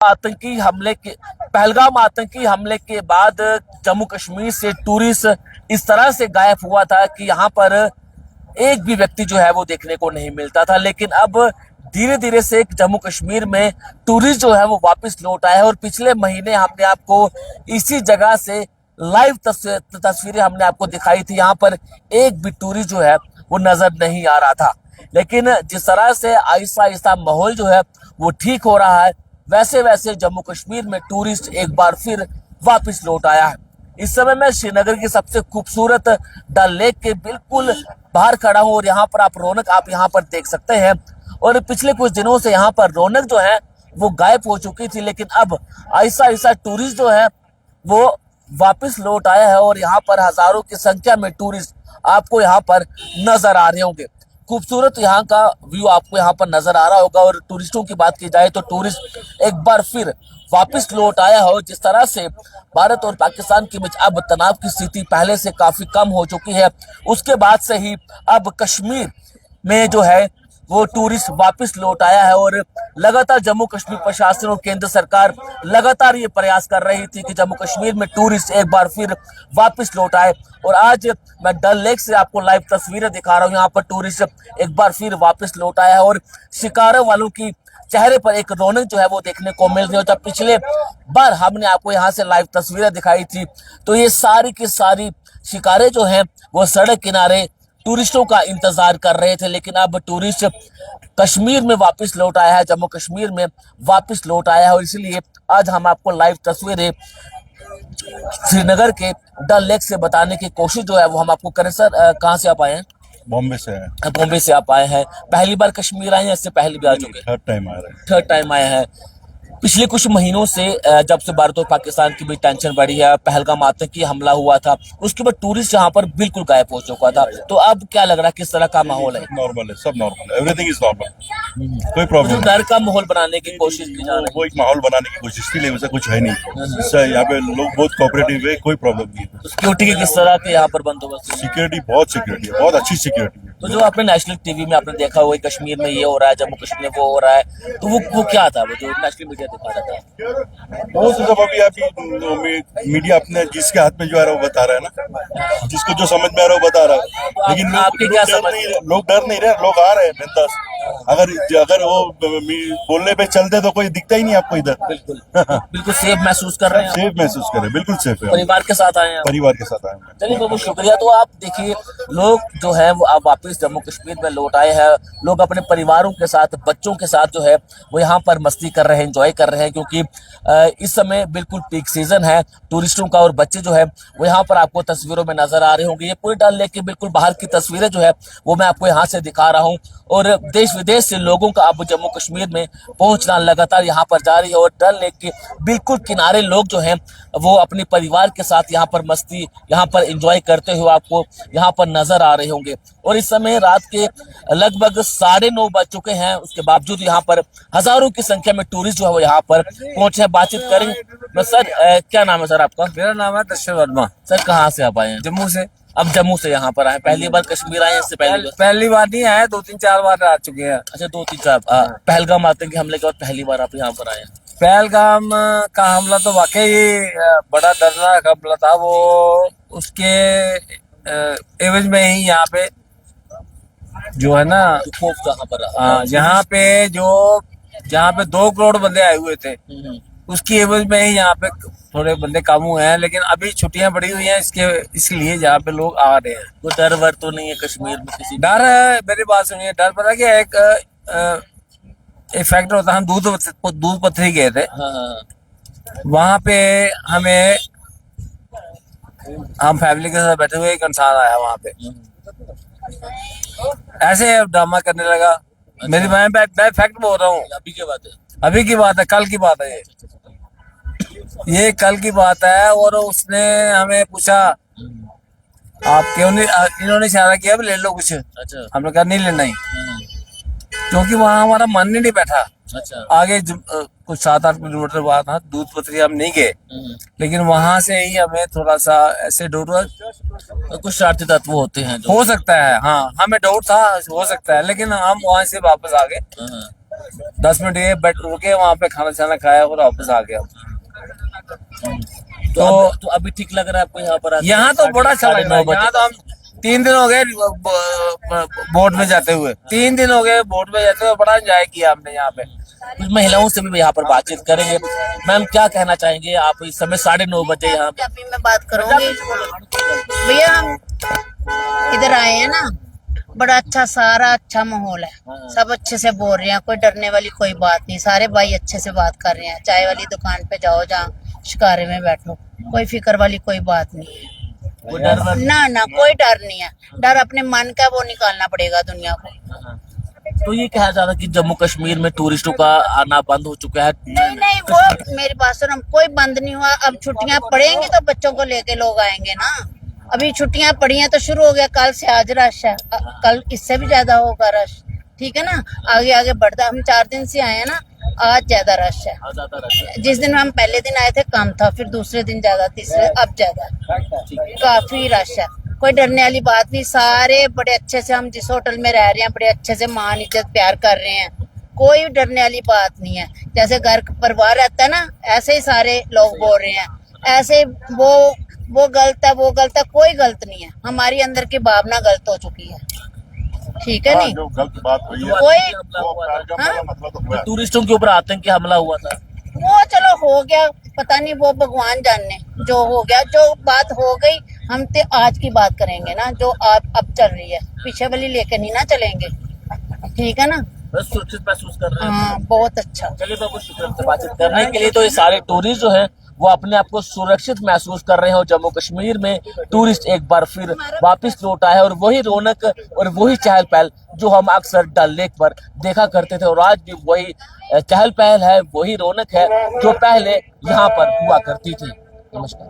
आतंकी हमले के पहलगाम आतंकी हमले के बाद जम्मू कश्मीर से टूरिस्ट इस तरह से गायब हुआ था कि यहाँ पर एक भी व्यक्ति जो है वो देखने को नहीं मिलता था। लेकिन अब धीरे धीरे से जम्मू कश्मीर में टूरिस्ट जो है वो वापस लौट आए हैं और पिछले महीने हमने आपको इसी जगह से लाइव तस्वीरें हमने आपको दिखाई थी। यहाँ पर एक भी टूरिस्ट जो है वो नजर नहीं आ रहा था। लेकिन जिस तरह से आहिस्ता आहिस्ता माहौल जो है वो ठीक हो रहा है, वैसे वैसे जम्मू कश्मीर में टूरिस्ट एक बार फिर वापस लौट आया है। इस समय मैं श्रीनगर की सबसे खूबसूरत डल लेक के बिल्कुल बाहर खड़ा हूँ और यहाँ पर आप यहाँ पर देख सकते हैं। और पिछले कुछ दिनों से यहाँ पर रौनक जो है वो गायब हो चुकी थी, लेकिन अब आहिस्ता आहिस्ता टूरिस्ट जो है वो वापस लौट आया है और यहाँ पर हजारों की संख्या में टूरिस्ट आपको यहाँ पर नजर आ रहे होंगे। खूबसूरत यहाँ का व्यू आपको यहाँ पर नजर आ रहा होगा। और टूरिस्टों की बात की जाए तो टूरिस्ट एक बार फिर वापस लौट आया हो। जिस तरह से भारत और पाकिस्तान के बीच अब तनाव की स्थिति पहले से काफी कम हो चुकी है, उसके बाद से ही अब कश्मीर में जो है वो टूरिस्ट वापस लौट आया है। और लगातार जम्मू कश्मीर प्रशासन और केंद्र सरकार लगातार ये प्रयास कर रही थी कि जम्मू कश्मीर में टूरिस्ट एक बार फिर वापस लौट आए। और आज मैं डल लेक से आपको लाइव तस्वीरें दिखा रहा हूँ। यहाँ पर टूरिस्ट एक बार फिर वापस लौट आया है और शिकारों वालों की चेहरे पर एक रौनक जो है वो देखने को मिल रही है। जब पिछले बार हमने आपको यहाँ से लाइव तस्वीरें दिखाई थी तो ये सारी की सारी शिकारे जो हैं वो सड़क किनारे टूरिस्टों का इंतजार कर रहे थे। लेकिन अब टूरिस्ट कश्मीर में वापस लौट आया है, जम्मू कश्मीर में वापस लौट आया है। और इसलिए आज हम आपको लाइव तस्वीरें श्रीनगर के डल लेक से बताने की कोशिश जो है वो हम आपको करें। सर कहाँ से आप आए हैं? बॉम्बे से है। बॉम्बे से आप आए हैं। पहली बार कश्मीर आए हैं, इससे पहले भी आ चुके? थर्ड टाइम आ रहे हैं। थर्ड टाइम आए हैं। पिछले कुछ महीनों से जब से भारत और पाकिस्तान की भी टेंशन बढ़ी है, पहलगाम आतंकी हमला हुआ था, उसके बाद टूरिस्ट यहाँ पर बिल्कुल गायब हो चुका था। तो अब क्या लग रहा है, किस तरह का माहौल है? नॉर्मल है, सब नॉर्मल है, एवरीथिंग इज नॉर्मल, कोई प्रॉब्लम नहीं। डर का माहौल बनाने की कोशिश की जा रही है। वो एक माहौल बनाने की कोशिश थी, लेकिन वैसा कुछ है नहीं। सर यहाँ पे लोग बहुत कोऑपरेटिव है, कोई प्रॉब्लम नहीं है। सिक्योरिटी के किस तरह के यहाँ पर बंदोबस्त? सिक्योरिटी बहुत अच्छी सिक्योरिटी है। तो जो आपने नेशनल टीवी में आपने देखा हुआ कश्मीर में ये हो रहा है, जम्मू कश्मीर में वो हो रहा है, तो वो क्या था, वो जो नेशनल मीडिया दिखा रहा था? वो तो सब अभी मीडिया अपने जिसके हाथ में जो आ रहा है वो बता रहा है ना, जिसको जो समझ में आ रहा है वो बता रहा है। लेकिन आपके क्या समझ? लोग डर नहीं रहे, लोग आ रहे हैं बिंदास। अगर वो बोलने पे चलते तो कोई दिखता ही नहीं आपको इधर। बिल्कुल बिल्कुल सेफ महसूस कर रहे हैं? सेफ महसूस कर रहे हैं, बिल्कुल सेफ है। परिवार के साथ आए हैं? परिवार के साथ आए हैं। चलिए बहुत बहुत शुक्रिया। तो आप देखिए, लोग जो है वो अब वापस जम्मू कश्मीर में लौट आए हैं। लोग अपने परिवारों के साथ, बच्चों के साथ जो है वो यहाँ पर मस्ती कर रहे हैं, एंजॉय कर रहे हैं, क्योंकि इस समय बिल्कुल पीक सीजन है टूरिस्टों का। और बच्चे जो है वो यहाँ पर आपको तस्वीरों में नजर आ रहे होंगे। ये पूरी डल लेक के बिल्कुल बाहर की तस्वीरें जो है वो मैं आपको यहाँ से दिखा रहा हूँ। और देश विदेश से लोगों का अब जम्मू कश्मीर में पहुंचना लगातार यहाँ पर जारी है। और डल लेक के बिल्कुल किनारे लोग जो हैं वो अपने परिवार के साथ यहाँ पर मस्ती, यहाँ पर एंजॉय करते हुए आपको यहाँ पर नजर आ रहे होंगे। और इस समय रात के लगभग 9:30 बज चुके हैं, उसके बावजूद यहाँ पर हजारों की संख्या में टूरिस्ट जो है वो यहाँ पर पहुंचे हैं। बातचीत करेंगे। सर क्या नाम है सर आपका? मेरा नाम है दशरथ वर्मा। सर कहाँ से आप आए हैं? जम्मू से। अब जम्मू से यहाँ पर आए, पहली बार कश्मीर आए हैं? इससे पहली बार नहीं आए, 2-3-4 बार आ चुके हैं। अच्छा, 2-3-4। पहलगाम आतंकी हमले के बाद पहली बार आप यहाँ पर आए हैं? पहलगाम का हमला तो वाकई बड़ा दर्दनाक हमला था। वो उसके एवज में ही यहाँ पे जो है ना, खौफ कहाँ पर? यहाँ पे जहाँ पे 2 करोड़ बंदे आए हुए थे, उसकी एवज में ही यहाँ पे थोड़े बंदे काबू हैं। लेकिन अभी छुट्टियां पड़ी हुई हैं इसलिए यहाँ पे लोग आ रहे हैं। कोई डर वर तो नहीं है कश्मीर में? किसी डर है, मेरी बात सुनिए। डर पता क्या है, एक फैक्टर होता है। हम दूध पथरी गए थे। हाँ। वहां पे हम फैमिली के साथ बैठे हुए, एक इंसान आया वहां पे, ऐसे ड्रामा करने लगा। मेरी मैं फैक्ट बोल रहा हूँ, अभी की बात है? अभी की बात है, कल की बात है ये कल की बात है। और उसने हमें पूछा आप क्यों नहीं, इन्होंने इशारा किया ले लो कुछ। अच्छा। हमने कहा नहीं लेना ही, क्योंकि वहां हमारा मन ही नहीं बैठा। अच्छा। आगे कुछ 7-8 किलोमीटर बाद था, दूध पथरी हम नहीं गए, लेकिन वहां से ही हमें थोड़ा सा ऐसे डाउट हुआ। कुछ शरारती तत्व होते हैं जो हो सकता है, हाँ, हमें डाउट था, हो सकता है, लेकिन हम वहां से वापस आ गए। 10 मिनट ये बैठ रुके, वहाँ पे खाना छाना खाया और वापस आ गया। तो अभी ठीक लग रहा है आपको यहाँ पर आके? यहाँ तो बड़ा अच्छा लग रहा है। 9:30 यहाँ तो हम 3 दिन हो गए बोट में जाते हुए, 3 दिन हो गए बोट में जाते हुए, बड़ा एंजॉय किया हमने यहाँ पे। कुछ महिलाओं से भी यहाँ पर बातचीत करेंगे। मैम क्या कहना चाहेंगे आप? इस समय 9:30 बजे यहाँ पे अभी मैं बात करूंगी। भैया हम इधर आए हैं ना, बड़ा अच्छा, सारा अच्छा माहौल है, सब अच्छे से बोल रहे हैं, कोई डरने वाली कोई बात नहीं, सारे भाई अच्छे से बात कर रहे हैं। चाय वाली दुकान पे जाओ, जहाँ शिकारे में बैठो, कोई फिक्र वाली कोई बात नहीं है। कोई डर ना कोई डर नहीं है। डर अपने मन का वो निकालना पड़ेगा दुनिया को। तो ये कहा जा रहा है कि जम्मू कश्मीर में टूरिस्टों का आना बंद हो चुका है। नहीं वो मेरी बात सुनो, कोई बंद नहीं हुआ। अब छुट्टियां पड़ेंगी तो बच्चों को लेके लोग आएंगे ना। अभी छुट्टियां पड़ी हैं तो शुरू हो गया, कल से आज रश है, कल इससे भी ज्यादा होगा रश, ठीक है ना। आगे आगे बढ़ता, हम 4 दिन से आए हैं ना, आज ज्यादा रश है। जिस दिन हम पहले दिन आए थे कम था, फिर दूसरे दिन ज्यादा, तीसरे अब ज्यादा, काफी रश है। कोई डरने वाली बात नहीं, सारे बड़े अच्छे से, हम जिस होटल में रह रहे हैं बड़े अच्छे से मान इज्जत प्यार कर रहे हैं, कोई डरने वाली बात नहीं है। जैसे घर परिवार रहता है ना, ऐसे ही सारे लोग बोल रहे हैं, ऐसे वो गलत है, वो गलत है, कोई गलत नहीं है। हमारी अंदर की भावना गलत हो चुकी है, ठीक है नहीं। जो गलत बात हुई है कोई वो पहलगाम वाला मसला तो हुआ है। टूरिस्टों के ऊपर आतंकी हमला हुआ था। वो चलो हो गया, पता नहीं, वो भगवान जाने, जो हो गया, जो बात हो गई। हम तो आज की बात करेंगे ना, जो अब चल रही है, पीछे वाली लेके नहीं ना चलेंगे, ठीक है ना। बस सुरक्षित महसूस कर रहे हैं। हाँ बहुत अच्छा। चलिए बाबू, शुक्रिया से बातचीत करने के लिए। तो ये सारे टूरिस्ट जो हैं वो अपने आप को सुरक्षित महसूस कर रहे हैं और जम्मू कश्मीर में टूरिस्ट एक बार फिर वापस लौट आए हैं और वही रौनक और वही चहल पहल जो हम अक्सर डल लेक पर देखा करते थे, और आज भी वही चहल पहल है, वही रौनक है जो पहले यहाँ पर हुआ करती थी। नमस्कार।